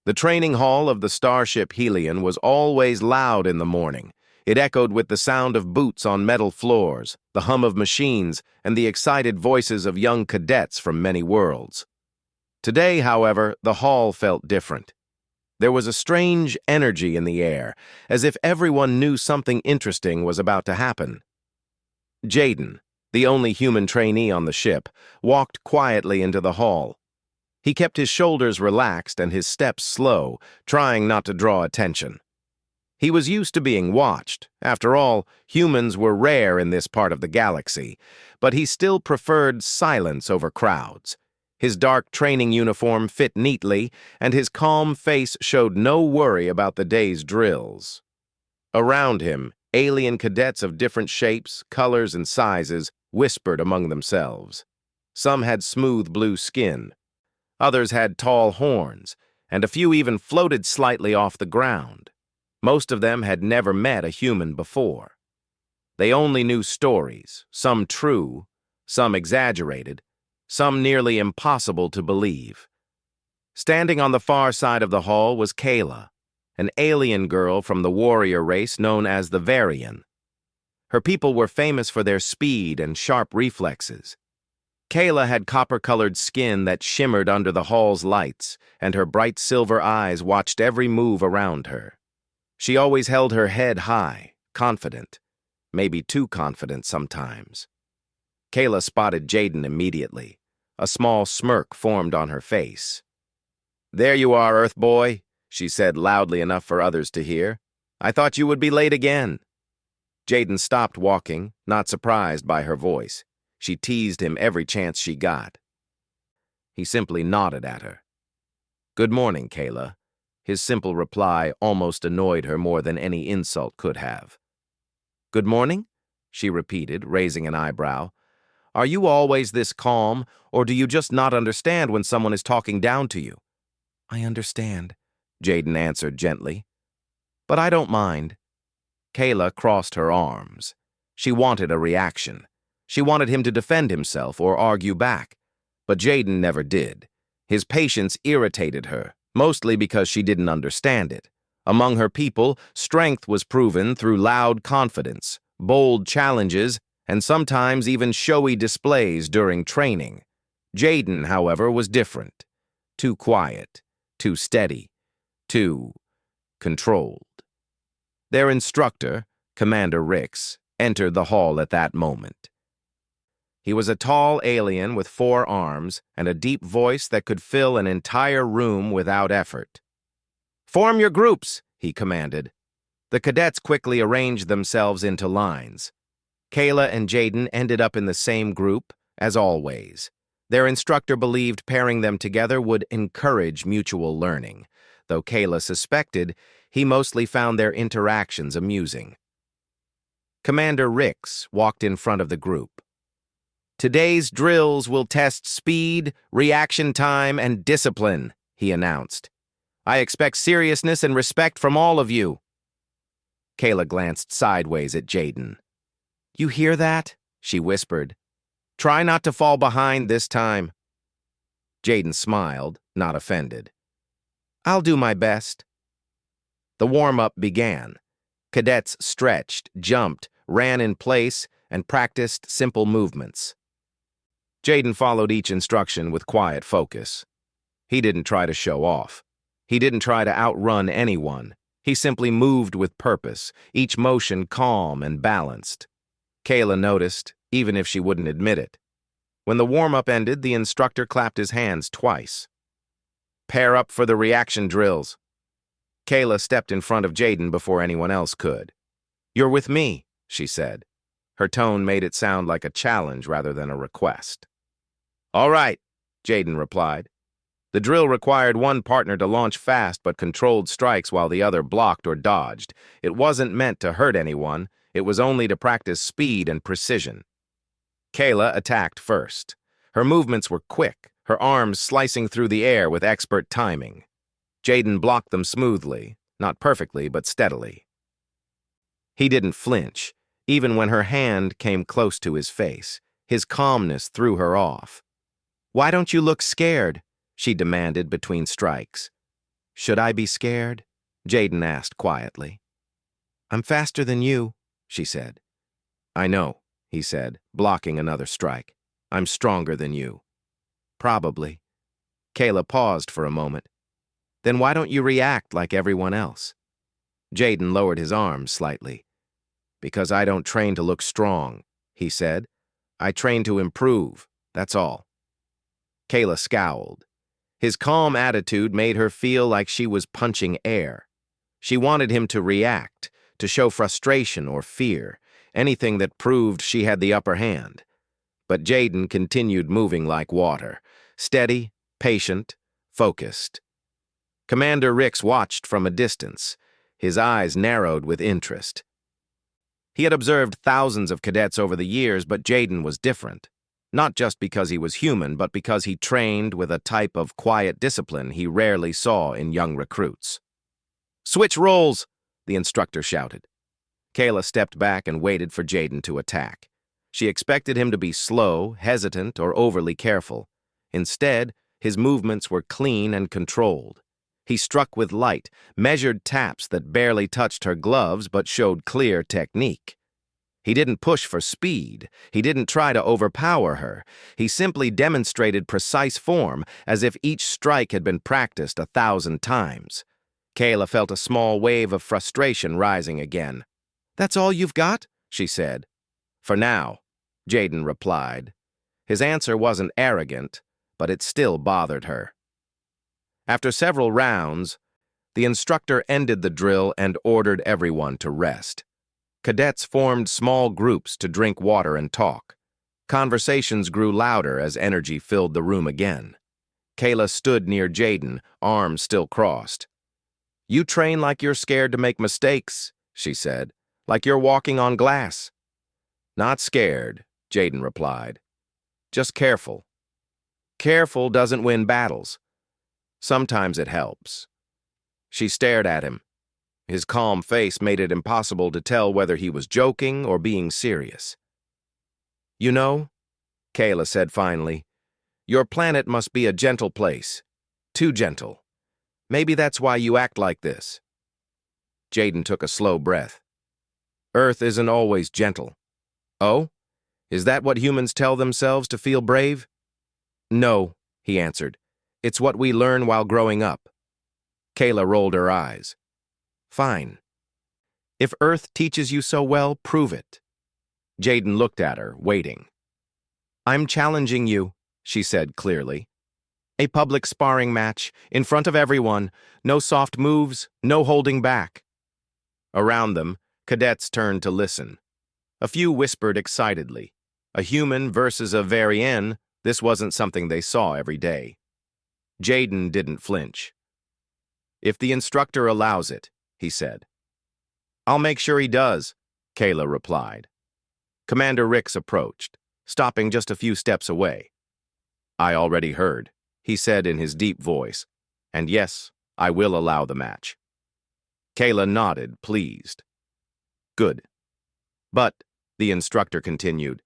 The training hall of the starship Helion was always loud in the morning. It echoed with the sound of boots on metal floors, the hum of machines, and the excited voices of young cadets from many worlds. Today, however, the hall felt different. There was a strange energy in the air, as if everyone knew something interesting was about to happen. Jaden, the only human trainee on the ship, walked quietly into the hall. He kept his shoulders relaxed and his steps slow, trying not to draw attention. He was used to being watched. After all, humans were rare in this part of the galaxy, but he still preferred silence over crowds. His dark training uniform fit neatly, and his calm face showed no worry about the day's drills. Around him, alien cadets of different shapes, colors, and sizes whispered among themselves. Some had smooth blue skin. Others had tall horns, and a few even floated slightly off the ground. Most of them had never met a human before. They only knew stories, some true, some exaggerated, some nearly impossible to believe. Standing on the far side of the hall was Kayla, an alien girl from the warrior race known as the Varian. Her people were famous for their speed and sharp reflexes. Kayla had copper-colored skin that shimmered under the hall's lights, and her bright silver eyes watched every move around her. She always held her head high, confident, maybe too confident sometimes. Kayla spotted Jaden immediately. A small smirk formed on her face. "There you are, Earth Boy," she said loudly enough for others to hear. "I thought you would be late again." Jaden stopped walking, not surprised by her voice. She teased him every chance she got. He simply nodded at her. "Good morning, Kayla." His simple reply almost annoyed her more than any insult could have. "Good morning?" she repeated, raising an eyebrow. "Are you always this calm, or do you just not understand when someone is talking down to you?" "I understand," Jaden answered gently. "But I don't mind." Kayla crossed her arms. She wanted a reaction. She wanted him to defend himself or argue back. But Jaden never did. His patience irritated her, mostly because she didn't understand it. Among her people, strength was proven through loud confidence, bold challenges, and sometimes even showy displays during training. Jaden, however, was different. Too quiet, too steady, too controlled. Their instructor, Commander Rix, entered the hall at that moment. He was a tall alien with 4 arms and a deep voice that could fill an entire room without effort. "Form your groups," he commanded. The cadets quickly arranged themselves into lines. Kayla and Jaden ended up in the same group, as always. Their instructor believed pairing them together would encourage mutual learning, though Kayla suspected he mostly found their interactions amusing. Commander Rix walked in front of the group. "Today's drills will test speed, reaction time, and discipline," he announced. "I expect seriousness and respect from all of you." Kayla glanced sideways at Jaden. "You hear that?" she whispered. "Try not to fall behind this time." Jaden smiled, not offended. "I'll do my best." The warm-up began. Cadets stretched, jumped, ran in place, and practiced simple movements. Jaden followed each instruction with quiet focus. He didn't try to show off. He didn't try to outrun anyone. He simply moved with purpose, each motion calm and balanced. Kayla noticed, even if she wouldn't admit it. When the warm-up ended, the instructor clapped his hands twice. "Pair up for the reaction drills." Kayla stepped in front of Jaden before anyone else could. "You're with me," she said. Her tone made it sound like a challenge rather than a request. "All right," Jaden replied. The drill required one partner to launch fast but controlled strikes while the other blocked or dodged. It wasn't meant to hurt anyone. It was only to practice speed and precision. Kayla attacked first. Her movements were quick, her arms slicing through the air with expert timing. Jaden blocked them smoothly, not perfectly, but steadily. He didn't flinch, even when her hand came close to his face. His calmness threw her off. "Why don't you look scared?" she demanded between strikes. Should I be scared? Jaden asked quietly. I'm faster than you, she said. I know, he said, blocking another strike. I'm stronger than you. Probably. Kayla paused for a moment. Then why don't you react like everyone else? Jaden lowered his arms slightly. Because I don't train to look strong, he said. I train to improve, that's all. Kayla scowled. His calm attitude made her feel like she was punching air. She wanted him to react, to show frustration or fear, anything that proved she had the upper hand. But Jaden continued moving like water, steady, patient, focused. Commander Rix watched from a distance, his eyes narrowed with interest. He had observed thousands of cadets over the years, but Jaden was different. Not just because he was human, but because he trained with a type of quiet discipline he rarely saw in young recruits. Switch roles, the instructor shouted. Kayla stepped back and waited for Jaden to attack. She expected him to be slow, hesitant, or overly careful. Instead, his movements were clean and controlled. He struck with light, measured taps that barely touched her gloves but showed clear technique. He didn't push for speed. He didn't try to overpower her. He simply demonstrated precise form, as if each strike had been practiced 1,000 times. Kayla felt a small wave of frustration rising again. That's all you've got? She said. For now, Jaden replied. His answer wasn't arrogant, but it still bothered her. After several rounds, the instructor ended the drill and ordered everyone to rest. Cadets formed small groups to drink water and talk. Conversations grew louder as energy filled the room again. Kayla stood near Jaden, arms still crossed. You train like you're scared to make mistakes, she said, like you're walking on glass. Not scared, Jaden replied. Just careful. Careful doesn't win battles. Sometimes it helps. She stared at him. His calm face made it impossible to tell whether he was joking or being serious. You know, Kayla said finally, your planet must be a gentle place. Too gentle. Maybe that's why you act like this. Jaden took a slow breath. Earth isn't always gentle. Oh? Is that what humans tell themselves to feel brave? No, he answered. It's what we learn while growing up. Kayla rolled her eyes. Fine. If Earth teaches you so well, prove it. Jaden looked at her, waiting. I'm challenging you, she said clearly. A public sparring match, in front of everyone, no soft moves, no holding back. Around them, cadets turned to listen. A few whispered excitedly. A human versus a Varian, this wasn't something they saw every day. Jaden didn't flinch. If the instructor allows it, he said. I'll make sure he does, Kayla replied. Commander Rix approached, stopping just a few steps away. I already heard, he said in his deep voice, and yes, I will allow the match. Kayla nodded, pleased. Good. But, the instructor continued,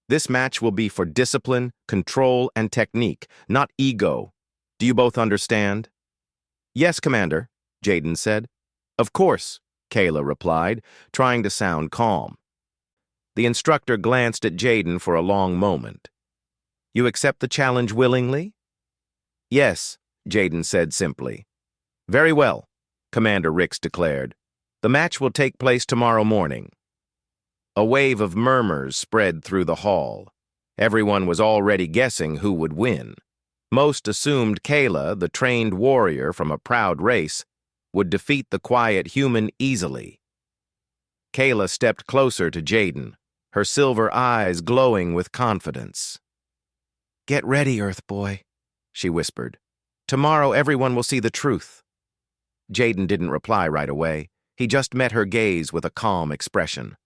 this match will be for discipline, control, and technique, not ego. Do you both understand? Yes, Commander, Jaden said. Of course, Kayla replied, trying to sound calm. The instructor glanced at Jaden for a long moment. You accept the challenge willingly? Yes, Jaden said simply. Very well, Commander Rix declared. The match will take place tomorrow morning. A wave of murmurs spread through the hall. Everyone was already guessing who would win. Most assumed Kayla, the trained warrior from a proud race, would defeat the quiet human easily. Kayla stepped closer to Jaden, her silver eyes glowing with confidence. Get ready, Earth Boy, she whispered. Tomorrow everyone will see the truth. Jaden didn't reply right away. He just met her gaze with a calm expression.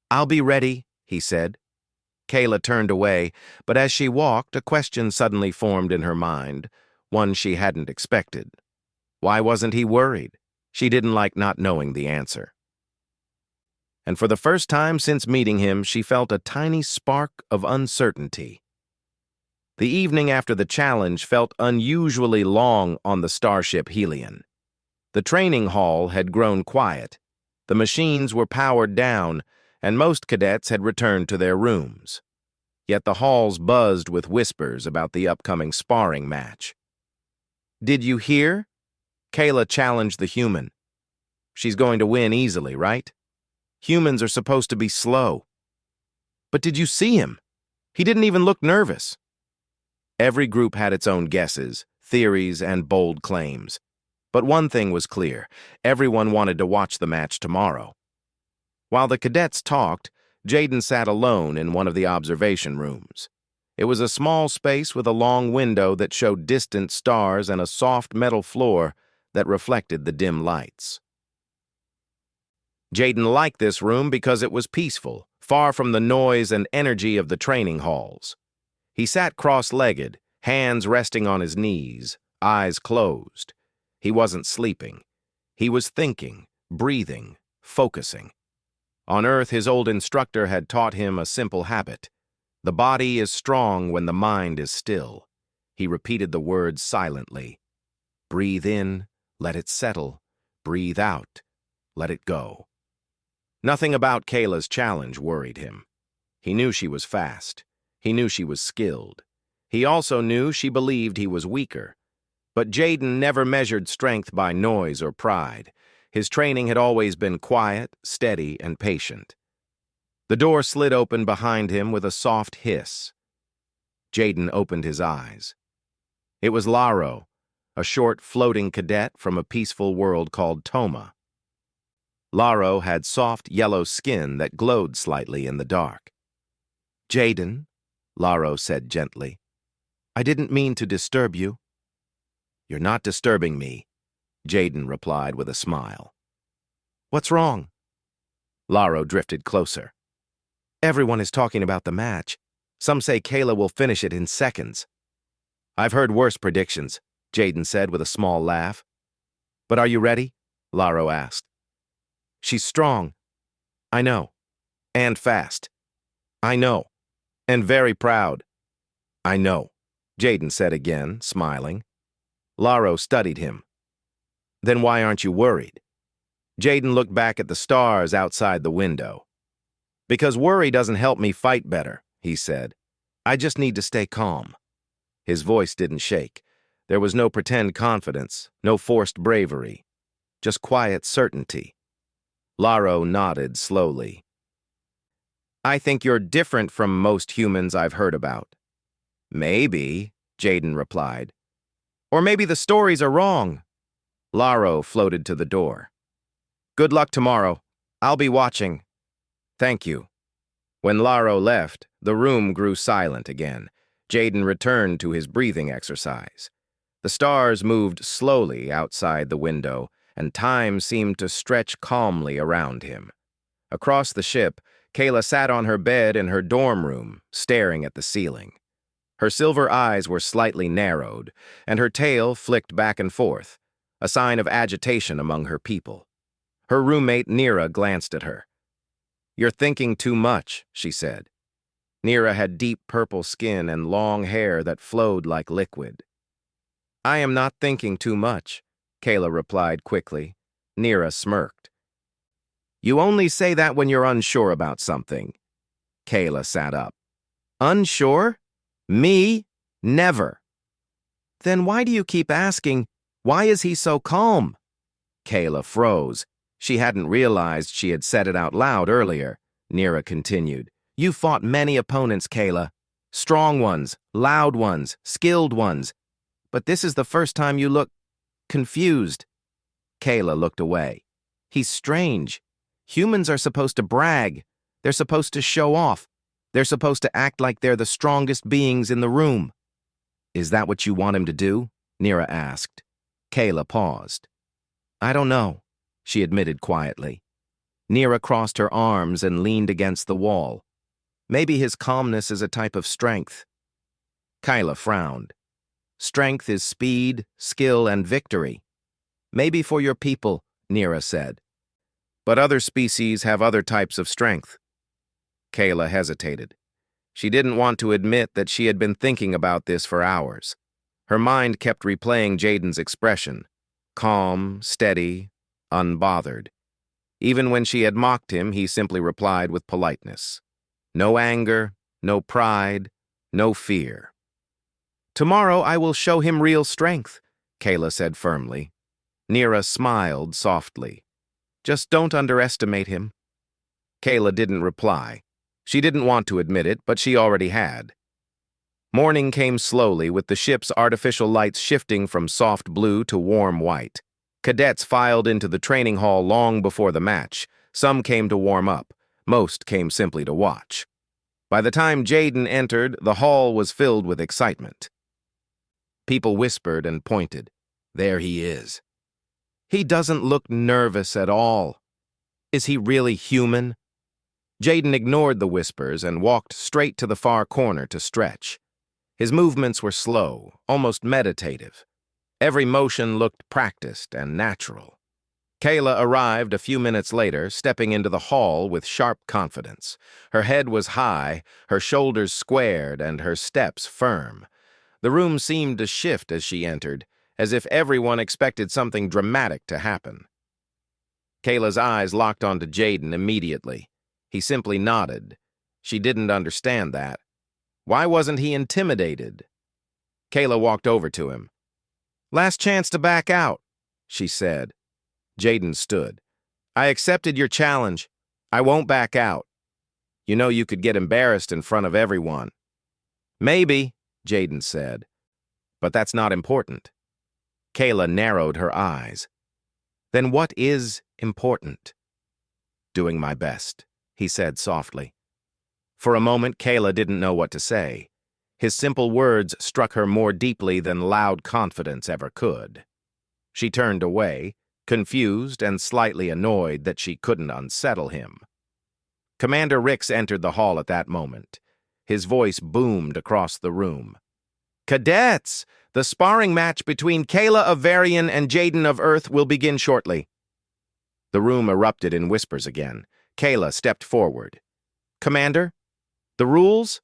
I'll be ready, he said. Kayla turned away, but as she walked, a question suddenly formed in her mind, one she hadn't expected. Why wasn't he worried? She didn't like not knowing the answer. And for the first time since meeting him, she felt a tiny spark of uncertainty. The evening after the challenge felt unusually long on the starship Helion. The training hall had grown quiet. The machines were powered down, and most cadets had returned to their rooms. Yet the halls buzzed with whispers about the upcoming sparring match. "Did you hear?" Kayla challenged the human. "She's going to win easily, right? Humans are supposed to be slow." "But did you see him? He didn't even look nervous." Every group had its own guesses, theories, and bold claims. But one thing was clear: everyone wanted to watch the match tomorrow. While the cadets talked, Jaden sat alone in one of the observation rooms. It was a small space with a long window that showed distant stars and a soft metal floor that reflected the dim lights. Jaden liked this room because it was peaceful, far from the noise and energy of the training halls. He sat cross-legged, hands resting on his knees, eyes closed. He wasn't sleeping. He was thinking, breathing, focusing. On Earth, his old instructor had taught him a simple habit. The body is strong when the mind is still. He repeated the words silently. Breathe in, let it settle. Breathe out, let it go. Nothing about Kayla's challenge worried him. He knew she was fast. He knew she was skilled. He also knew she believed he was weaker. But Jaden never measured strength by noise or pride. His training had always been quiet, steady, and patient. The door slid open behind him with a soft hiss. Jaden opened his eyes. It was Lyra, a short, floating cadet from a peaceful world called Toma. Lyra had soft, yellow skin that glowed slightly in the dark. "Jaden," Lyra said gently, "I didn't mean to disturb you." "You're not disturbing me," Jaden replied with a smile. "What's wrong?" Lyra drifted closer. "Everyone is talking about the match. Some say Kayla will finish it in seconds." "I've heard worse predictions," Jaden said with a small laugh. "But are you ready?" Lyra asked. "She's strong." "I know." "And fast." "I know." "And very proud." "I know," Jaden said again, smiling. Lyra studied him. "Then why aren't you worried?" Jaden looked back at the stars outside the window. "Because worry doesn't help me fight better," he said. "I just need to stay calm." His voice didn't shake. There was no pretend confidence, no forced bravery, just quiet certainty. Lyra nodded slowly. "I think you're different from most humans I've heard about." "Maybe," Jaden replied. "Or maybe the stories are wrong." Lyra floated to the door. "Good luck tomorrow. I'll be watching." "Thank you." When Lyra left, the room grew silent again. Jaden returned to his breathing exercise. The stars moved slowly outside the window, and time seemed to stretch calmly around him. Across the ship, Kayla sat on her bed in her dorm room, staring at the ceiling. Her silver eyes were slightly narrowed, and her tail flicked back and forth, a sign of agitation among her people. Her roommate, Nira, glanced at her. "You're thinking too much," she said. Nira had deep purple skin and long hair that flowed like liquid. "I am not thinking too much," Kayla replied quickly. Nira smirked. "You only say that when you're unsure about something." Kayla sat up. "Unsure? Me? Never." "Then why do you keep asking, why is he so calm?" Kayla froze. She hadn't realized she had said it out loud earlier. Nira continued. "You fought many opponents, Kayla. Strong ones, loud ones, skilled ones. But this is the first time you look confused." Kayla looked away. "He's strange. Humans are supposed to brag. They're supposed to show off. They're supposed to act like they're the strongest beings in the room." "Is that what you want him to do?" Nira asked. Kayla paused. "I don't know," she admitted quietly. Nira crossed her arms and leaned against the wall. "Maybe his calmness is a type of strength." Kayla frowned. "Strength is speed, skill, and victory." "Maybe for your people," Nira said. "But other species have other types of strength." Kayla hesitated. She didn't want to admit that she had been thinking about this for hours. Her mind kept replaying Jaden's expression, calm, steady, unbothered. Even when she had mocked him, he simply replied with politeness. No anger, no pride, no fear. "Tomorrow I will show him real strength," Kayla said firmly. Nira smiled softly. "Just don't underestimate him." Kayla didn't reply. She didn't want to admit it, but she already had. Morning came slowly, with the ship's artificial lights shifting from soft blue to warm white. Cadets filed into the training hall long before the match. Some came to warm up. Most came simply to watch. By the time Jaden entered, the hall was filled with excitement. People whispered and pointed. "There he is. He doesn't look nervous at all. Is he really human?" Jaden ignored the whispers and walked straight to the far corner to stretch. His movements were slow, almost meditative. Every motion looked practiced and natural. Kayla arrived a few minutes later, stepping into the hall with sharp confidence. Her head was high, her shoulders squared, and her steps firm. The room seemed to shift as she entered, as if everyone expected something dramatic to happen. Kayla's eyes locked onto Jaden immediately. He simply nodded. She didn't understand that. Why wasn't he intimidated? Kayla walked over to him. "Last chance to back out," she said. Jaden stood. "I accepted your challenge. I won't back out. You know you could get embarrassed in front of everyone." "Maybe," Jaden said, "but that's not important." Kayla narrowed her eyes. "Then what is important?" "Doing my best," he said softly. For a moment, Kayla didn't know what to say. His simple words struck her more deeply than loud confidence ever could. She turned away, confused and slightly annoyed that she couldn't unsettle him. Commander Rix entered the hall at that moment. His voice boomed across the room. "Cadets, the sparring match between Kayla of Varian and Jaden of Earth will begin shortly." The room erupted in whispers again. Kayla stepped forward. "Commander, the rules?"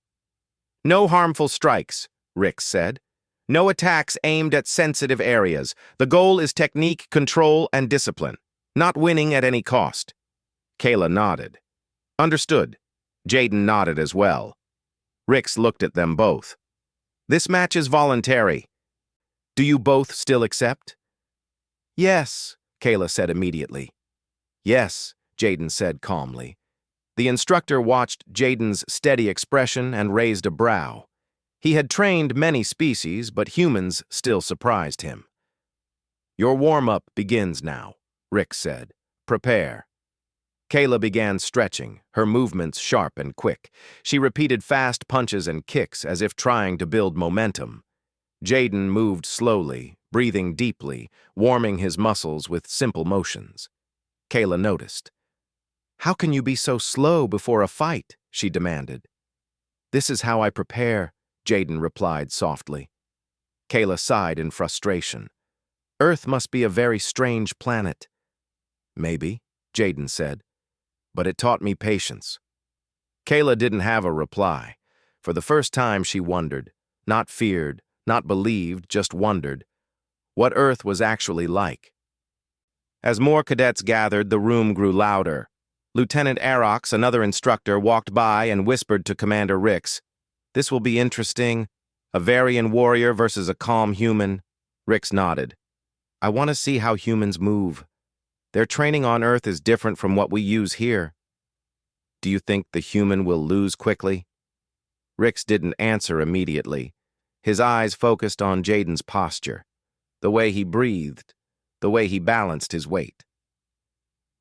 "No harmful strikes," Rix said. "No attacks aimed at sensitive areas. The goal is technique, control, and discipline, not winning at any cost." Kayla nodded. "Understood." Jaden nodded as well. Rix looked at them both. "This match is voluntary. Do you both still accept?" "Yes," Kayla said immediately. "Yes," Jaden said calmly. The instructor watched Jaden's steady expression and raised a brow. He had trained many species, but humans still surprised him. "Your warm-up begins now," Rick said. "Prepare." Kayla began stretching, her movements sharp and quick. She repeated fast punches and kicks as if trying to build momentum. Jaden moved slowly, breathing deeply, warming his muscles with simple motions. Kayla noticed. "How can you be so slow before a fight?" she demanded. "This is how I prepare," Jaden replied softly. Kayla sighed in frustration. "Earth must be a very strange planet." "Maybe," Jaden said, "but it taught me patience." Kayla didn't have a reply. For the first time she wondered, not feared, not believed, just wondered, what Earth was actually like. As more cadets gathered, the room grew louder. Lieutenant Orcs, another instructor, walked by and whispered to Commander Rix, "This will be interesting. A Varian warrior versus a calm human." Rix nodded. "I want to see how humans move. Their training on Earth is different from what we use here." "Do you think the human will lose quickly?" Rix didn't answer immediately. His eyes focused on Jaden's posture, the way he breathed, the way he balanced his weight.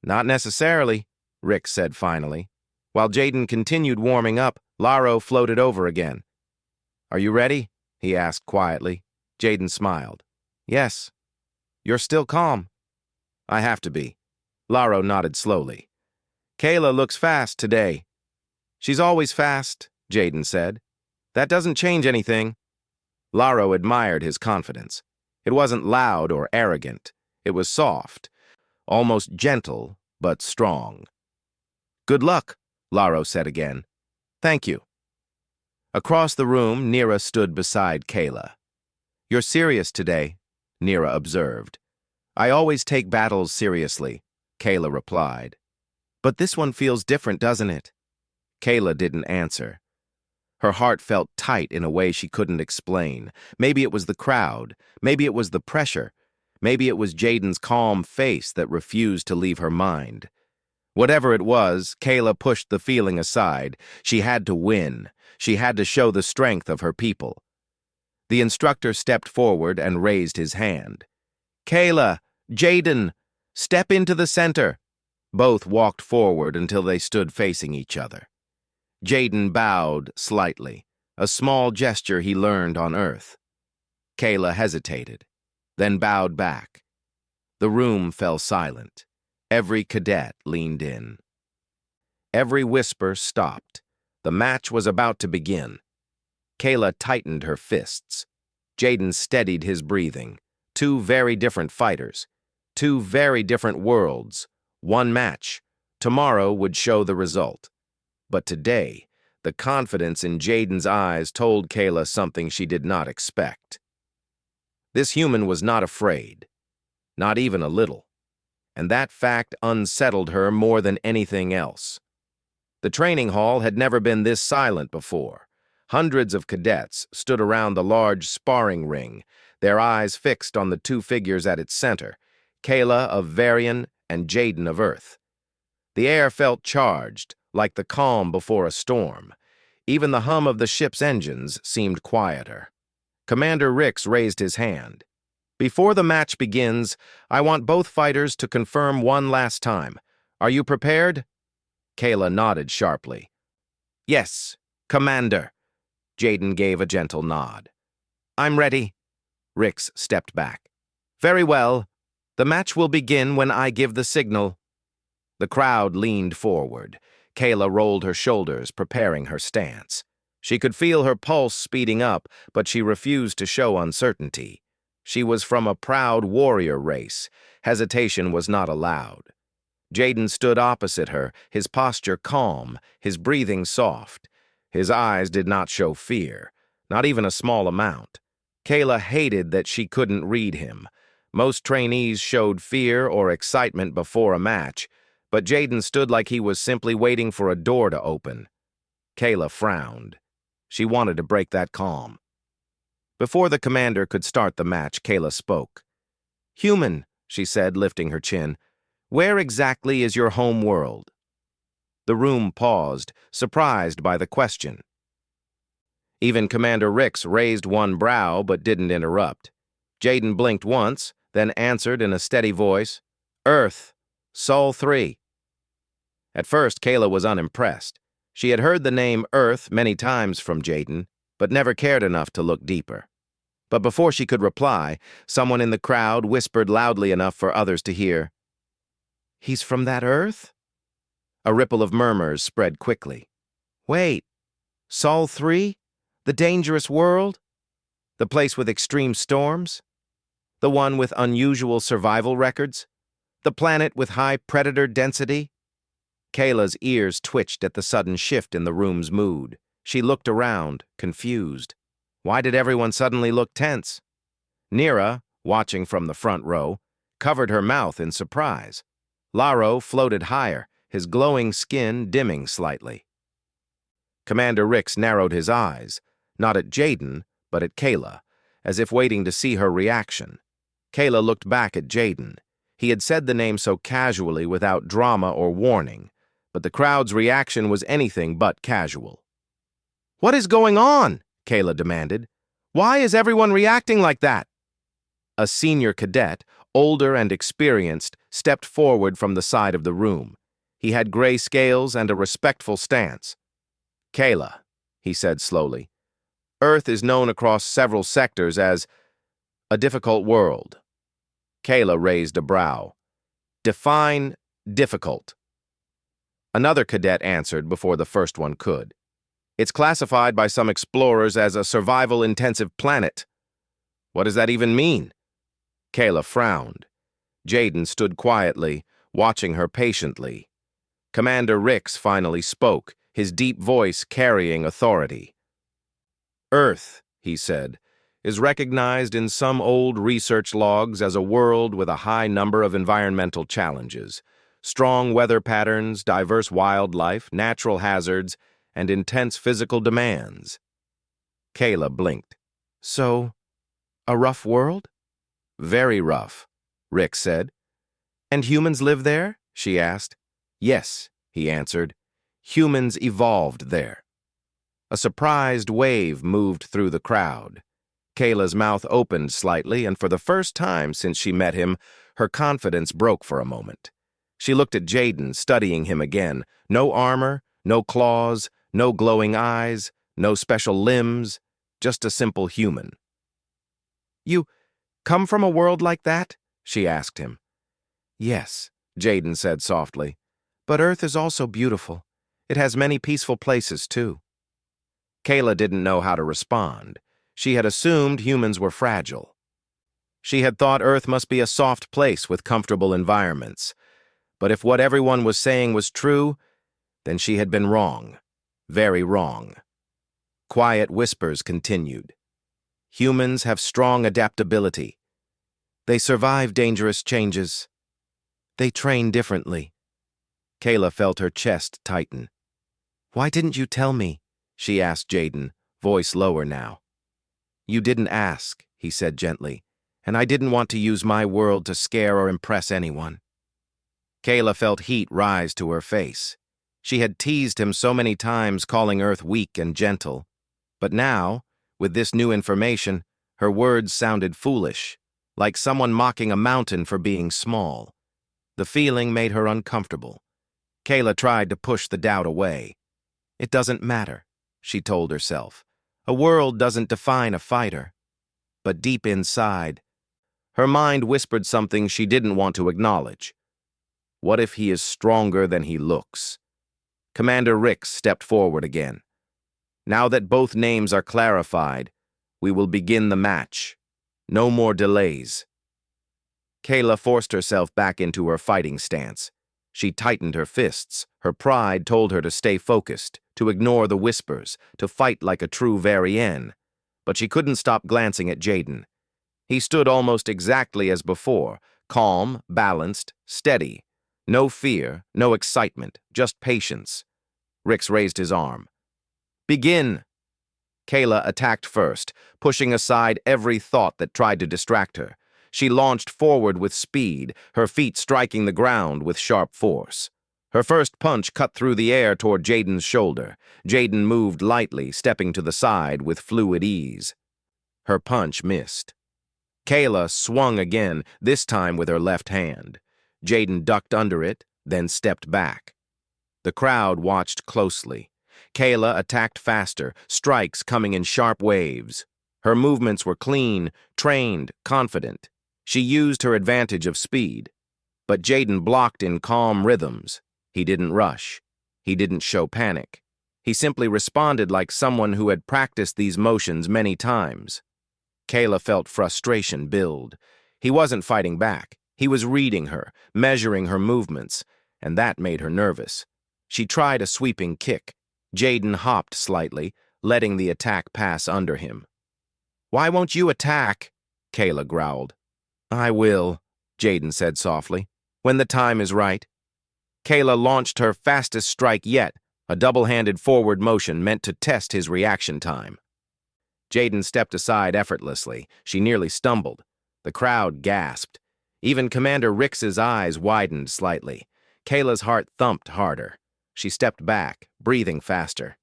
"Not necessarily," Rick said finally. While Jaden continued warming up, Lyra floated over again. "Are you ready?" he asked quietly. Jaden smiled. "Yes." "You're still calm." "I have to be." Lyra nodded slowly. "Kayla looks fast today." "She's always fast," Jaden said. "That doesn't change anything." Lyra admired his confidence. It wasn't loud or arrogant. It was soft, almost gentle, but strong. "Good luck," Lyra said again. "Thank you." Across the room, Nira stood beside Kayla. "You're serious today," Nira observed. "I always take battles seriously," Kayla replied. "But this one feels different, doesn't it?" Kayla didn't answer. Her heart felt tight in a way she couldn't explain. Maybe it was the crowd. Maybe it was the pressure. Maybe it was Jaden's calm face that refused to leave her mind. Whatever it was, Kayla pushed the feeling aside. She had to win. She had to show the strength of her people. The instructor stepped forward and raised his hand. "Kayla, Jaden, step into the center." Both walked forward until they stood facing each other. Jaden bowed slightly, a small gesture he learned on Earth. Kayla hesitated, then bowed back. The room fell silent. Every cadet leaned in. Every whisper stopped. The match was about to begin. Kayla tightened her fists. Jaden steadied his breathing. Two very different fighters. Two very different worlds. One match. Tomorrow would show the result. But today, the confidence in Jaden's eyes told Kayla something she did not expect. This human was not afraid. Not even a little. And that fact unsettled her more than anything else. The training hall had never been this silent before. Hundreds of cadets stood around the large sparring ring, their eyes fixed on the two figures at its center, Kayla of Varian and Jaden of Earth. The air felt charged, like the calm before a storm. Even the hum of the ship's engines seemed quieter. Commander Rix raised his hand. "Before the match begins, I want both fighters to confirm one last time. Are you prepared?" Kayla nodded sharply. "Yes, Commander." Jaden gave a gentle nod. "I'm ready." Rix stepped back. "Very well. The match will begin when I give the signal." The crowd leaned forward. Kayla rolled her shoulders, preparing her stance. She could feel her pulse speeding up, but she refused to show uncertainty. She was from a proud warrior race. Hesitation was not allowed. Jaden stood opposite her, his posture calm, his breathing soft. His eyes did not show fear, not even a small amount. Kayla hated that she couldn't read him. Most trainees showed fear or excitement before a match, but Jaden stood like he was simply waiting for a door to open. Kayla frowned. She wanted to break that calm. Before the commander could start the match, Kayla spoke. "Human," she said, lifting her chin, "where exactly is your home world?" The room paused, surprised by the question. Even Commander Rix raised one brow but didn't interrupt. Jaden blinked once, then answered in a steady voice, "Earth, Sol 3. At first, Kayla was unimpressed. She had heard the name Earth many times from Jaden, but never cared enough to look deeper. But before she could reply, someone in the crowd whispered loudly enough for others to hear, "He's from that Earth?" A ripple of murmurs spread quickly. "Wait, Sol 3? The dangerous world? The place with extreme storms? The one with unusual survival records? The planet with high predator density?" Kayla's ears twitched at the sudden shift in the room's mood. She looked around, confused. Why did everyone suddenly look tense? Nira, watching from the front row, covered her mouth in surprise. Laro floated higher, his glowing skin dimming slightly. Commander Rix narrowed his eyes, not at Jaden, but at Kayla, as if waiting to see her reaction. Kayla looked back at Jaden. He had said the name so casually without drama or warning, but the crowd's reaction was anything but casual. "What is going on?" Kayla demanded. "Why is everyone reacting like that?" A senior cadet, older and experienced, stepped forward from the side of the room. He had gray scales and a respectful stance. "Kayla," he said slowly, "Earth is known across several sectors as a difficult world." Kayla raised a brow. "Define difficult." Another cadet answered before the first one could. "It's classified by some explorers as a survival-intensive planet." "What does that even mean?" Kayla frowned. Jaden stood quietly, watching her patiently. Commander Rix finally spoke, his deep voice carrying authority. Earth, he said, is recognized in some old research logs as a world with a high number of environmental challenges, strong weather patterns, diverse wildlife, natural hazards, and intense physical demands. Kayla blinked. So, a rough world? Very rough, Rick said. And humans live there? She asked. Yes, he answered. Humans evolved there. A surprised wave moved through the crowd. Kayla's mouth opened slightly, and for the first time since she met him, her confidence broke for a moment. She looked at Jaden, studying him again. No armor, no claws, no glowing eyes, no special limbs, just a simple human. You come from a world like that? She asked him. Yes, Jaden said softly. But Earth is also beautiful. It has many peaceful places, too. Kayla didn't know how to respond. She had assumed humans were fragile. She had thought Earth must be a soft place with comfortable environments. But if what everyone was saying was true, then she had been wrong. Very wrong. Quiet whispers continued. Humans have strong adaptability. They survive dangerous changes. They train differently. Kayla felt her chest tighten. Why didn't you tell me? She asked Jaden, voice lower now. You didn't ask, he said gently, and I didn't want to use my world to scare or impress anyone. Kayla felt heat rise to her face. She had teased him so many times, calling Earth weak and gentle. But now, with this new information, her words sounded foolish, like someone mocking a mountain for being small. The feeling made her uncomfortable. Kayla tried to push the doubt away. It doesn't matter, she told herself. A world doesn't define a fighter. But deep inside, her mind whispered something she didn't want to acknowledge. What if he is stronger than he looks? Commander Rix stepped forward again. Now that both names are clarified, we will begin the match. No more delays. Kayla forced herself back into her fighting stance. She tightened her fists. Her pride told her to stay focused, to ignore the whispers, to fight like a true Varian. But she couldn't stop glancing at Jaden. He stood almost exactly as before, calm, balanced, steady. No fear, no excitement, just patience. Rix raised his arm. Begin! Kayla attacked first, pushing aside every thought that tried to distract her. She launched forward with speed, her feet striking the ground with sharp force. Her first punch cut through the air toward Jaden's shoulder. Jaden moved lightly, stepping to the side with fluid ease. Her punch missed. Kayla swung again, this time with her left hand. Jaden ducked under it, then stepped back. The crowd watched closely. Kayla attacked faster, strikes coming in sharp waves. Her movements were clean, trained, confident. She used her advantage of speed. But Jaden blocked in calm rhythms. He didn't rush. He didn't show panic. He simply responded like someone who had practiced these motions many times. Kayla felt frustration build. He wasn't fighting back. He was reading her, measuring her movements, and that made her nervous. She tried a sweeping kick. Jaden hopped slightly, letting the attack pass under him. "Why won't you attack?" Kayla growled. "I will," Jaden said softly, "when the time is right." Kayla launched her fastest strike yet, a double-handed forward motion meant to test his reaction time. Jaden stepped aside effortlessly. She nearly stumbled. The crowd gasped. Even Commander Rix's eyes widened slightly. Kayla's heart thumped harder. She stepped back, breathing faster.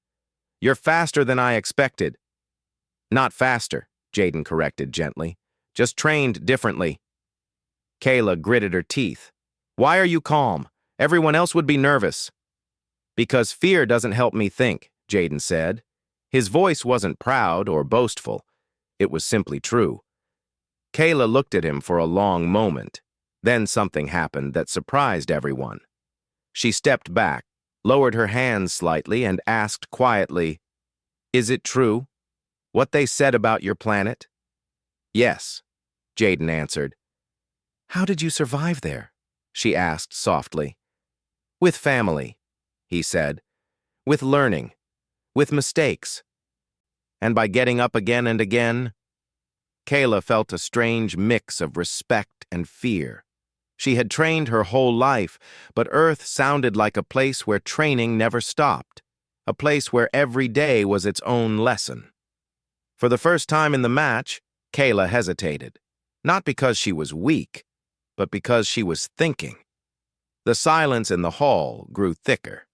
"You're faster than I expected." "Not faster," Jaden corrected gently. "Just trained differently." Kayla gritted her teeth. "Why are you calm? Everyone else would be nervous." "Because fear doesn't help me think," Jaden said. His voice wasn't proud or boastful. It was simply true. Kayla looked at him for a long moment. Then something happened that surprised everyone. She stepped back, lowered her hands slightly, and asked quietly, "Is it true? What they said about your planet?" "Yes," Jaden answered. "How did you survive there?" she asked softly. "With family," he said. "With learning. With mistakes. and by getting up again and again. Kayla felt a strange mix of respect and fear. She had trained her whole life, but Earth sounded like a place where training never stopped, a place where every day was its own lesson. For the first time in the match, Kayla hesitated, not because she was weak, but because she was thinking. The silence in the hall grew thicker.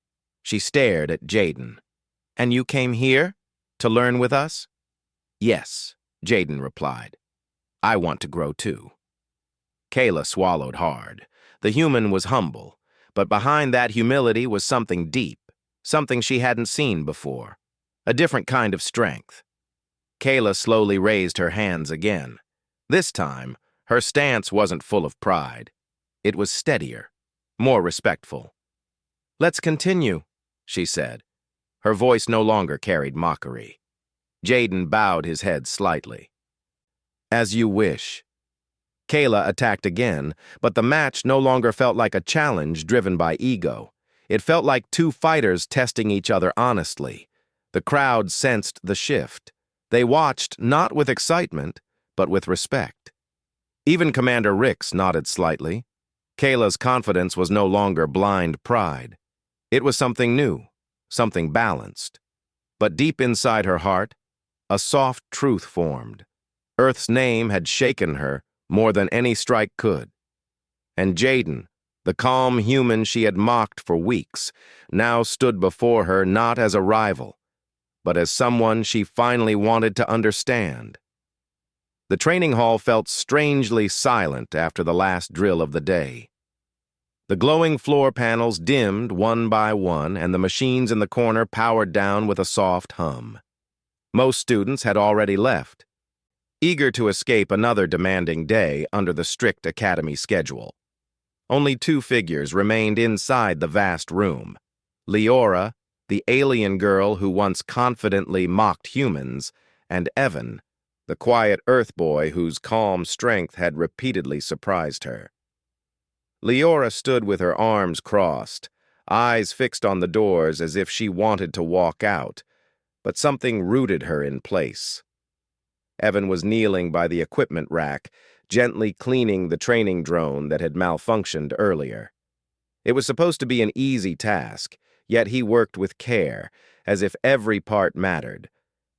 She stared at Jaden. "And you came here? To learn with us?" "Yes," Jaden replied. "I want to grow too." Kayla swallowed hard. The human was humble, but behind that humility was something deep, something she hadn't seen before, a different kind of strength. Kayla slowly raised her hands again. This time, her stance wasn't full of pride. It was steadier, more respectful. "Let's continue," she said. Her voice no longer carried mockery. Jaden bowed his head slightly. "As you wish." Kayla attacked again, but the match no longer felt like a challenge driven by ego. It felt like two fighters testing each other honestly. The crowd sensed the shift. They watched not with excitement, but with respect. Even Commander Rix nodded slightly. Kayla's confidence was no longer blind pride. It was something new, something balanced. But deep inside her heart, a soft truth formed. Earth's name had shaken her more than any strike could. And Jaden, the calm human she had mocked for weeks, now stood before her not as a rival, but as someone she finally wanted to understand. The training hall felt strangely silent after the last drill of the day. The glowing floor panels dimmed one by one, and the machines in the corner powered down with a soft hum. Most students had already left, eager to escape another demanding day under the strict academy schedule. Only two figures remained inside the vast room: Lyra, the alien girl who once confidently mocked humans, and Evan, the quiet Earth boy whose calm strength had repeatedly surprised her. Lyra stood with her arms crossed, eyes fixed on the doors as if she wanted to walk out, but something rooted her in place. Evan was kneeling by the equipment rack, gently cleaning the training drone that had malfunctioned earlier. It was supposed to be an easy task, yet he worked with care, as if every part mattered.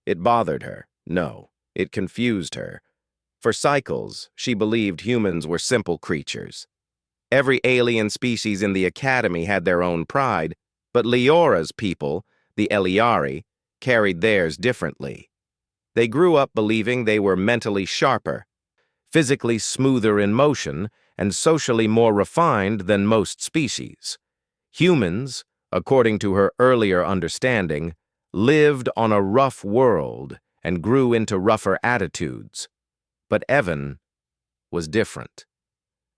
It bothered her. No, it confused her. For cycles, she believed humans were simple creatures. Every alien species in the academy had their own pride, but Lyra's people, the Eliari, carried theirs differently. They grew up believing they were mentally sharper, physically smoother in motion, and socially more refined than most species. Humans, according to her earlier understanding, lived on a rough world and grew into rougher attitudes. But Evan was different,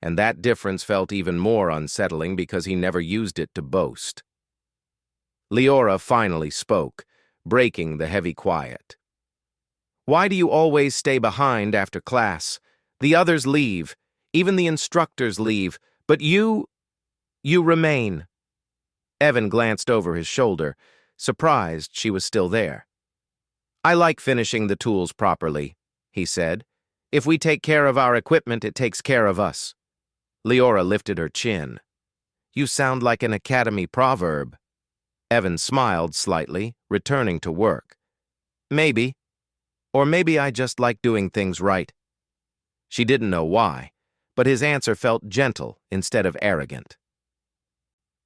and that difference felt even more unsettling because he never used it to boast. Lyra finally spoke, breaking the heavy quiet. "Why do you always stay behind after class? The others leave, even the instructors leave, but you remain." Evan glanced over his shoulder, surprised she was still there. "I like finishing the tools properly," he said. "If we take care of our equipment, it takes care of us." Lyra lifted her chin. "You sound like an academy proverb." Evan smiled slightly, returning to work. "Maybe. Or maybe I just like doing things right." She didn't know why, but his answer felt gentle instead of arrogant.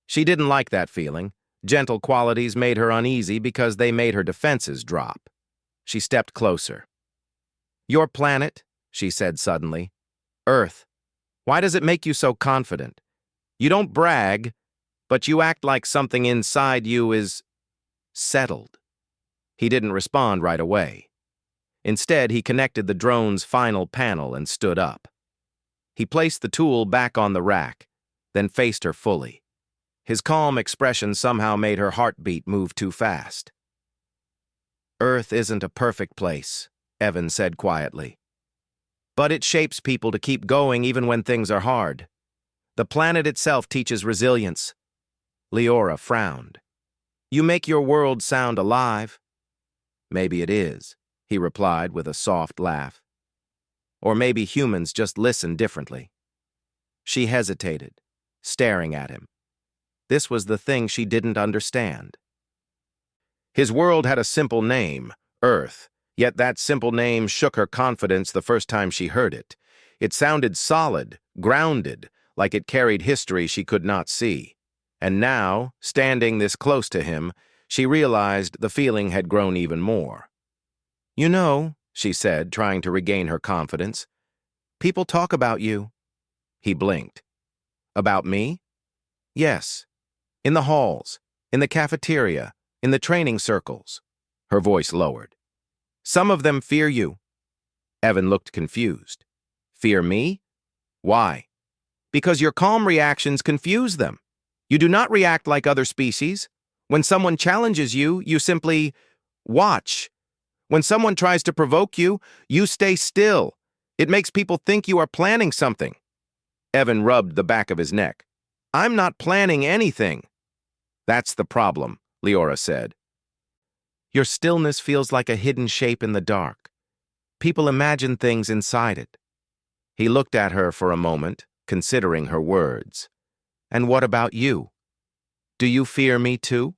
She didn't like that feeling. Gentle qualities made her uneasy because they made her defenses drop. She stepped closer. "Your planet," she said suddenly. "Earth. Why does it make you so confident? You don't brag, but you act like something inside you is settled." He didn't respond right away. Instead, he connected the drone's final panel and stood up. He placed the tool back on the rack, then faced her fully. His calm expression somehow made her heartbeat move too fast. "Earth isn't a perfect place," Evan said quietly. "But it shapes people to keep going even when things are hard. The planet itself teaches resilience." Lyra frowned. "You make your world sound alive." "Maybe it is. he replied with a soft laugh. Or maybe humans just listen differently. She hesitated, staring at him. This was the thing she didn't understand. His world had a simple name, Earth, yet that simple name shook her confidence the first time she heard it. It sounded solid, grounded, like it carried history she could not see. And now, standing this close to him, she realized the feeling had grown even more. "You know," she said, trying to regain her confidence, "people talk about you." He blinked. "About me?" "Yes. In the halls, in the cafeteria, in the training circles." Her voice lowered. "Some of them fear you." Evan looked confused. "Fear me? Why?" "Because your calm reactions confuse them. You do not react like other species. When someone challenges you, you simply watch. When someone tries to provoke you, you stay still. It makes people think you are planning something." Evan rubbed the back of his neck. "I'm not planning anything." "That's the problem," Lyra said. "Your stillness feels like a hidden shape in the dark. People imagine things inside it." He looked at her for a moment, considering her words. "And what about you? Do you fear me too?"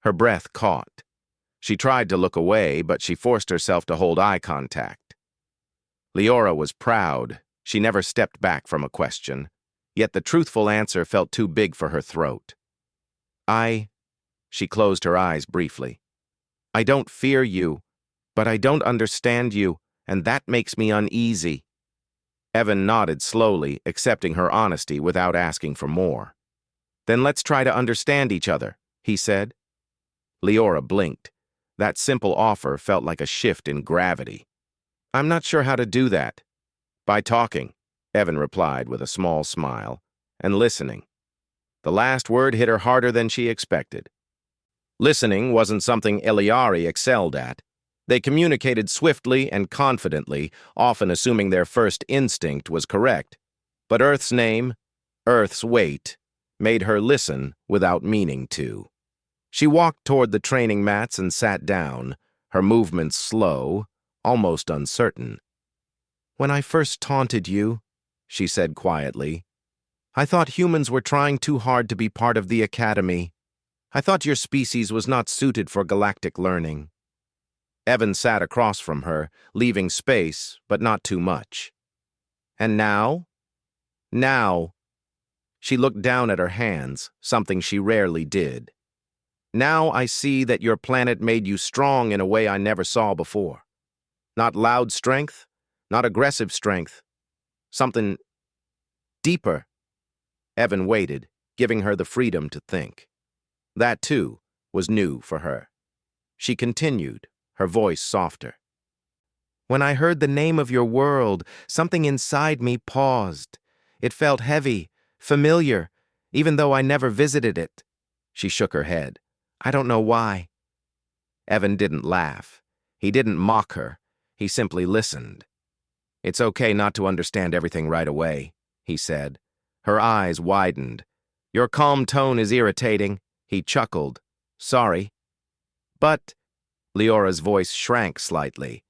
Her breath caught. She tried to look away, but she forced herself to hold eye contact. Lyra was proud. She never stepped back from a question, yet the truthful answer felt too big for her throat. She closed her eyes briefly. "I don't fear you, but I don't understand you, and that makes me uneasy." Evan nodded slowly, accepting her honesty without asking for more. "Then let's try to understand each other," he said. Lyra blinked. That simple offer felt like a shift in gravity. "I'm not sure how to do that." "By talking," Evan replied with a small smile, "and listening." The last word hit her harder than she expected. Listening wasn't something Eliari excelled at. They communicated swiftly and confidently, often assuming their first instinct was correct. But Earth's name, Earth's weight, made her listen without meaning to. She walked toward the training mats and sat down, her movements slow, almost uncertain. "When I first taunted you," she said quietly, "I thought humans were trying too hard to be part of the Academy. I thought your species was not suited for galactic learning." Evan sat across from her, leaving space, but not too much. "And now?" "Now." She looked down at her hands, something she rarely did. "Now I see that your planet made you strong in a way I never saw before. Not loud strength, not aggressive strength. Something deeper." Evan waited, giving her the freedom to think. That, too, was new for her. She continued, her voice softer. "When I heard the name of your world, something inside me paused. It felt heavy, familiar, even though I never visited it." She shook her head. "I don't know why." Evan didn't laugh. He didn't mock her. He simply listened. "It's okay not to understand everything right away," he said. Her eyes widened. "Your calm tone is irritating." He chuckled. "Sorry." "But," Lyra's voice shrank slightly,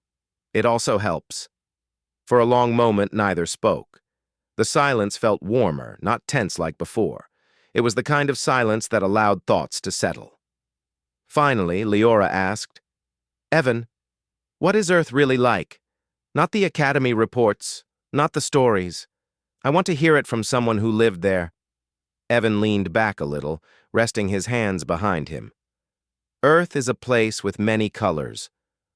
"it also helps." For a long moment, neither spoke. The silence felt warmer, not tense like before. It was the kind of silence that allowed thoughts to settle. Finally, Lyra asked, "Evan, what is Earth really like? Not the Academy reports, not the stories. I want to hear it from someone who lived there." Evan leaned back a little, resting his hands behind him. "Earth is a place with many colors.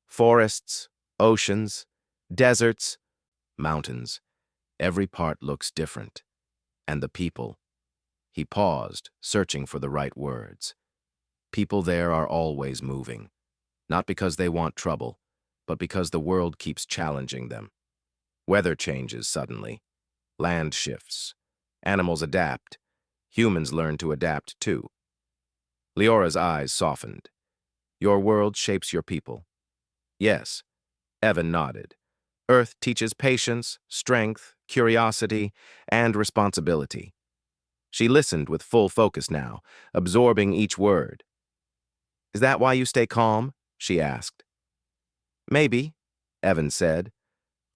Forests, oceans, deserts, mountains. Every part looks different. And the people." He paused, searching for the right words. "People there are always moving. Not because they want trouble, but because the world keeps challenging them. Weather changes suddenly. Land shifts. Animals adapt. Humans learn to adapt too." Lyra's eyes softened. "Your world shapes your people." "Yes." Evan nodded. "Earth teaches patience, strength, curiosity, and responsibility." She listened with full focus now, absorbing each word. "Is that why you stay calm?" she asked. Maybe, Evan said.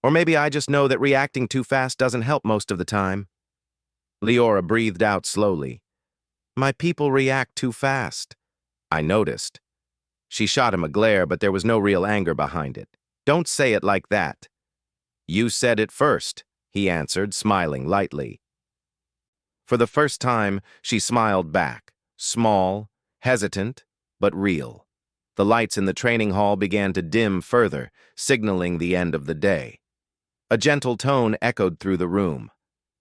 Or maybe I just know that reacting too fast doesn't help most of the time. Lyra breathed out slowly. My people react too fast. I noticed. She shot him a glare, but there was no real anger behind it. Don't say it like that. You said it first, he answered, smiling lightly. For the first time, she smiled back, small, hesitant, but real. The lights in the training hall began to dim further, signaling the end of the day. A gentle tone echoed through the room.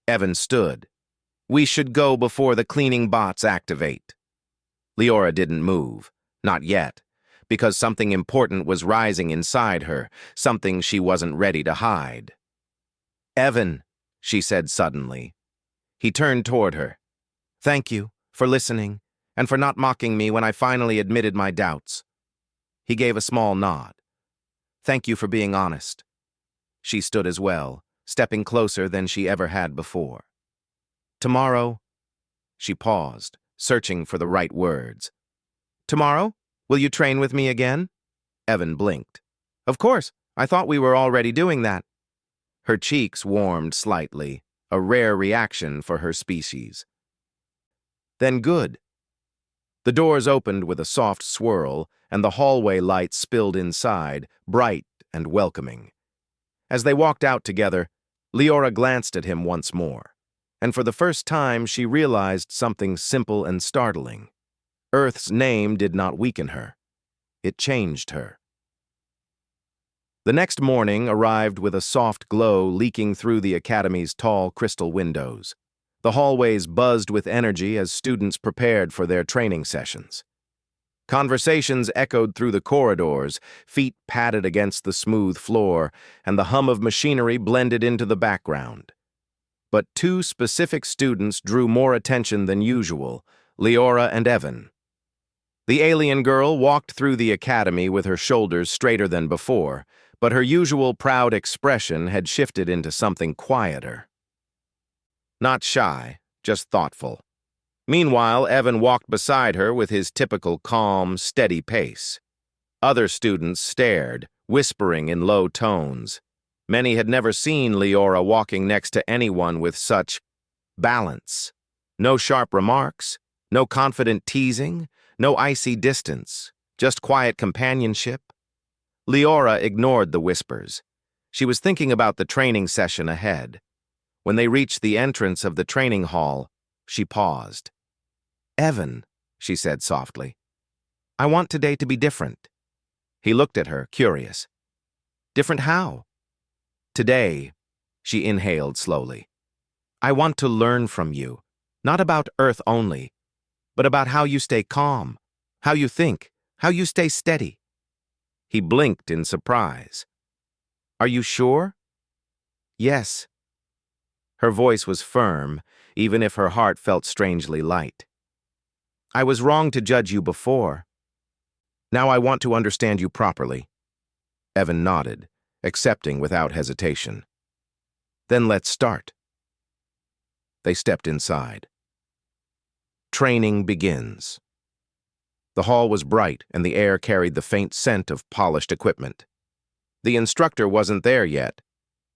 Evan stood. We should go before the cleaning bots activate. Lyra didn't move, not yet, because something important was rising inside her, something she wasn't ready to hide. Evan, she said suddenly. He turned toward her. Thank you for listening and for not mocking me when I finally admitted my doubts. He gave a small nod. Thank you for being honest. She stood as well, stepping closer than she ever had before. Tomorrow, she paused, searching for the right words. Tomorrow? Will you train with me again? Evan blinked. Of course, I thought we were already doing that. Her cheeks warmed slightly, a rare reaction for her species. Then good. The doors opened with a soft swirl, and the hallway lights spilled inside, bright and welcoming. As they walked out together, Lyra glanced at him once more, and for the first time she realized something simple and startling. Earth's name did not weaken her. It changed her. The next morning arrived with a soft glow leaking through the academy's tall crystal windows. The hallways buzzed with energy as students prepared for their training sessions. Conversations echoed through the corridors, feet patted against the smooth floor, and the hum of machinery blended into the background. But two specific students drew more attention than usual, Lyra and Evan. The alien girl walked through the academy with her shoulders straighter than before, but her usual proud expression had shifted into something quieter. Not shy, just thoughtful. Meanwhile, Evan walked beside her with his typical calm, steady pace. Other students stared, whispering in low tones. Many had never seen Lyra walking next to anyone with such balance. No sharp remarks, no confident teasing, no icy distance, just quiet companionship. Lyra ignored the whispers. She was thinking about the training session ahead. When they reached the entrance of the training hall, she paused. Evan, she said softly, I want today to be different. He looked at her, curious. Different how? Today, she inhaled slowly. I want to learn from you, not about Earth only, but about how you stay calm, how you think, how you stay steady. He blinked in surprise. Are you sure? Yes. Her voice was firm, even if her heart felt strangely light. I was wrong to judge you before. Now I want to understand you properly. Evan nodded, accepting without hesitation. Then let's start. They stepped inside. Training begins. The hall was bright, and the air carried the faint scent of polished equipment. The instructor wasn't there yet,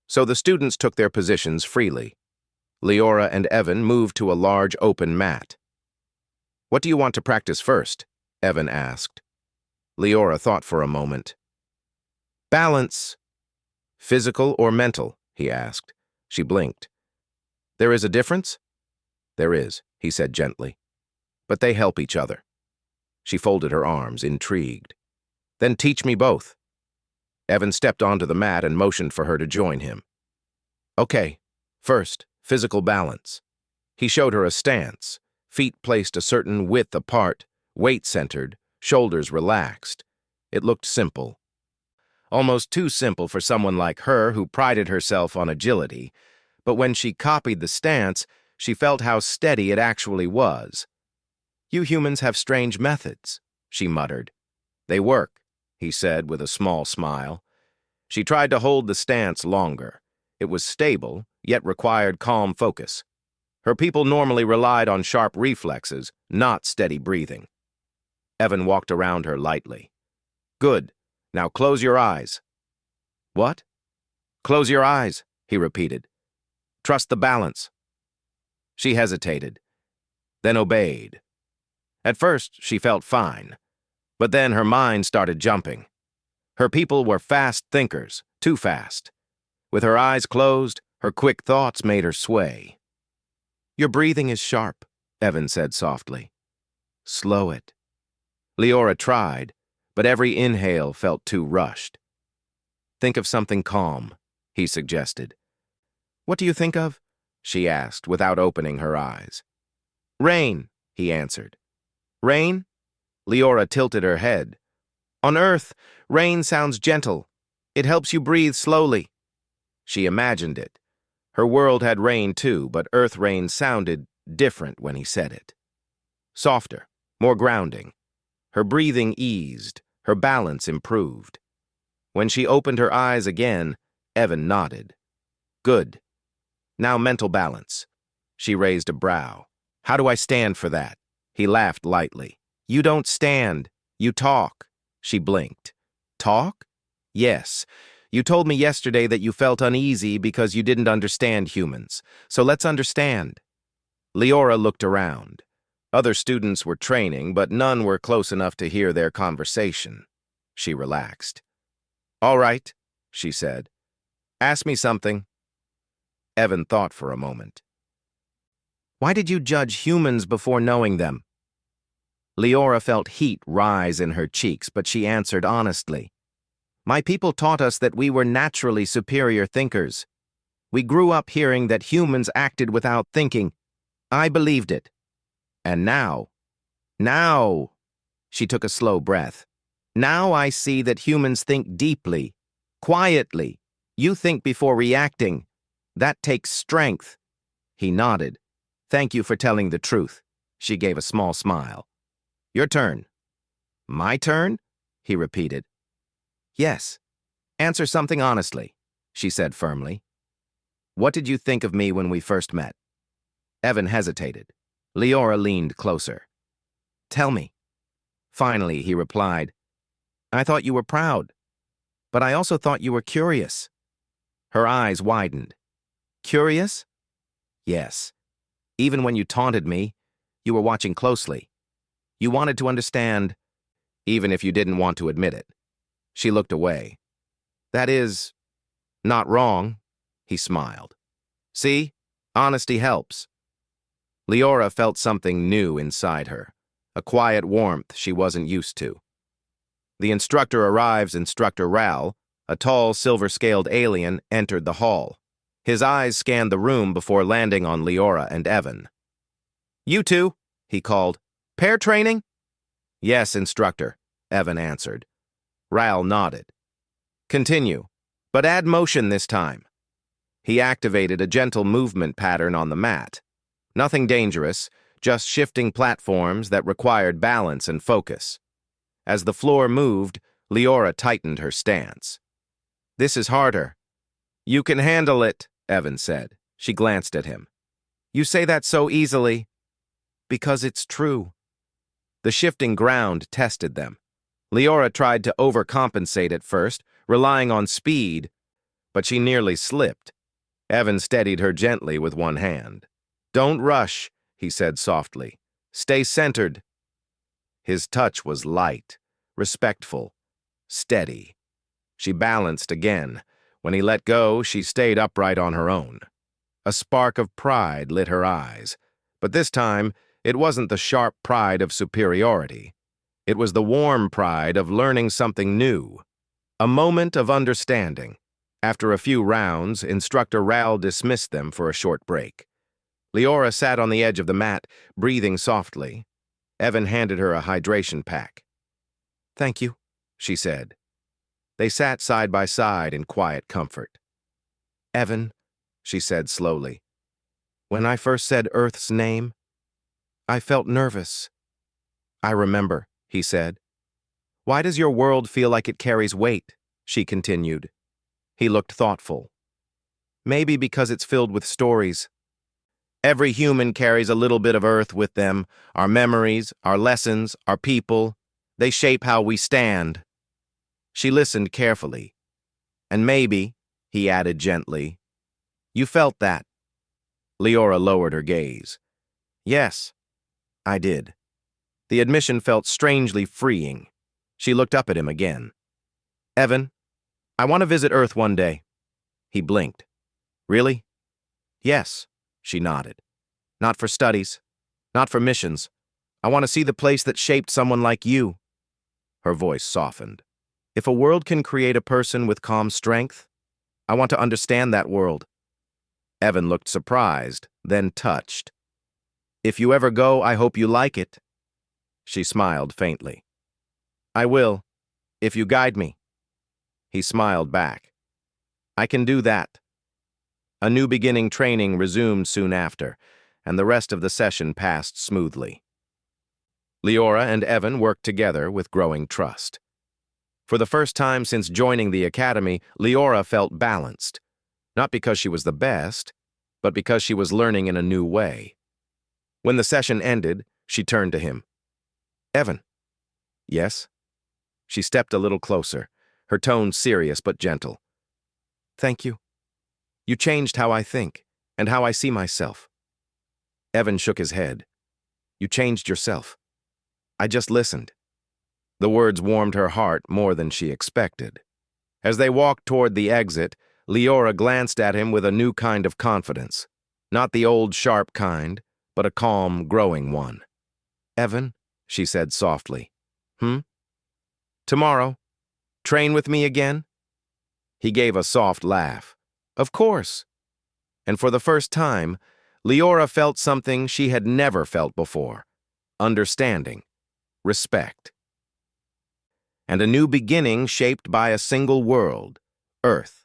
so the students took their positions freely. Lyra and Evan moved to a large open mat. What do you want to practice first? Evan asked. Lyra thought for a moment. Balance. Physical or mental? He asked. She blinked. There is a difference? There is, he said gently. But they help each other. She folded her arms, intrigued. Then teach me both. Evan stepped onto the mat and motioned for her to join him. Okay, first, physical balance. He showed her a stance, feet placed a certain width apart, weight centered, shoulders relaxed. It looked simple. Almost too simple for someone like her who prided herself on agility, but when she copied the stance, she felt how steady it actually was. You humans have strange methods, she muttered. They work, he said with a small smile. She tried to hold the stance longer. It was stable, yet required calm focus. Her people normally relied on sharp reflexes, not steady breathing. Evan walked around her lightly. Good. Now close your eyes. What? Close your eyes, he repeated. Trust the balance. She hesitated, then obeyed. At first, she felt fine, but then her mind started jumping. Her people were fast thinkers, too fast. With her eyes closed, her quick thoughts made her sway. Your breathing is sharp, Evan said softly. Slow it. Lyra tried, but every inhale felt too rushed. Think of something calm, he suggested. What do you think of? She asked without opening her eyes. Rain, he answered. Rain? Lyra tilted her head. On Earth, rain sounds gentle. It helps you breathe slowly. She imagined it. Her world had rain too, but Earth rain sounded different when he said it. Softer, more grounding. Her breathing eased, her balance improved. When she opened her eyes again, Evan nodded. Good. Now mental balance. She raised a brow. How do I stand for that? He laughed lightly. You don't stand. You talk. She blinked. Talk? Yes. You told me yesterday that you felt uneasy because you didn't understand humans. So let's understand. Lyra looked around. Other students were training, but none were close enough to hear their conversation. She relaxed. All right, she said. Ask me something. Evan thought for a moment. Why did you judge humans before knowing them? Lyra felt heat rise in her cheeks, but she answered honestly. My people taught us that we were naturally superior thinkers. We grew up hearing that humans acted without thinking. I believed it. And now, she took a slow breath. Now I see that humans think deeply, quietly. You think before reacting. That takes strength. He nodded. Thank you for telling the truth. She gave a small smile. Your turn. My turn? He repeated. Yes. Answer something honestly, she said firmly. What did you think of me when we first met? Evan hesitated. Lyra leaned closer. Tell me. Finally, he replied, I thought you were proud, but I also thought you were curious. Her eyes widened. Curious? Yes. Even when you taunted me, you were watching closely. You wanted to understand, even if you didn't want to admit it. She looked away. That is, not wrong, he smiled. See, honesty helps. Lyra felt something new inside her, a quiet warmth she wasn't used to. The instructor arrives. Instructor Ral, a tall, silver-scaled alien, entered the hall. His eyes scanned the room before landing on Lyra and Evan. You two, he called. Pair training? Yes, instructor, Evan answered. Ral nodded. Continue, but add motion this time. He activated a gentle movement pattern on the mat. Nothing dangerous, just shifting platforms that required balance and focus. As the floor moved, Lyra tightened her stance. This is harder. You can handle it, Evan said. She glanced at him. You say that so easily. Because it's true. The shifting ground tested them. Lyra tried to overcompensate at first, relying on speed, but she nearly slipped. Evan steadied her gently with one hand. Don't rush, he said softly. Stay centered. His touch was light, respectful, steady. She balanced again. When he let go, she stayed upright on her own. A spark of pride lit her eyes, but this time it wasn't the sharp pride of superiority. It was the warm pride of learning something new. A moment of understanding. After a few rounds, Instructor Ral dismissed them for a short break. Lyra sat on the edge of the mat, breathing softly. Evan handed her a hydration pack. Thank you, she said. They sat side by side in quiet comfort. Evan, she said slowly, when I first said Earth's name, I felt nervous. I remember, he said. Why does your world feel like it carries weight? She continued. He looked thoughtful. Maybe because it's filled with stories. Every human carries a little bit of Earth with them, our memories, our lessons, our people. They shape how we stand. She listened carefully. And maybe, he added gently, you felt that. Lyra lowered her gaze. Yes, I did. The admission felt strangely freeing. She looked up at him again. Evan, I want to visit Earth one day. He blinked. Really? Yes, she nodded. Not for studies, not for missions. I want to see the place that shaped someone like you. Her voice softened. If a world can create a person with calm strength, I want to understand that world. Evan looked surprised, then touched. If you ever go, I hope you like it. She smiled faintly. I will, if you guide me. He smiled back. I can do that. A new beginning training resumed soon after, and the rest of the session passed smoothly. Lyra and Evan worked together with growing trust. For the first time since joining the academy, Lyra felt balanced, not because she was the best, but because she was learning in a new way. When the session ended, she turned to him. Evan. Yes? She stepped a little closer, her tone serious but gentle. Thank you. You changed how I think and how I see myself. Evan shook his head. You changed yourself. I just listened. The words warmed her heart more than she expected. As they walked toward the exit, Lyra glanced at him with a new kind of confidence. Not the old sharp kind, but a calm, growing one. Evan, she said softly. Tomorrow. Train with me again? He gave a soft laugh. Of course. And for the first time, Lyra felt something she had never felt before. Understanding. Respect. And a new beginning shaped by a single world, Earth.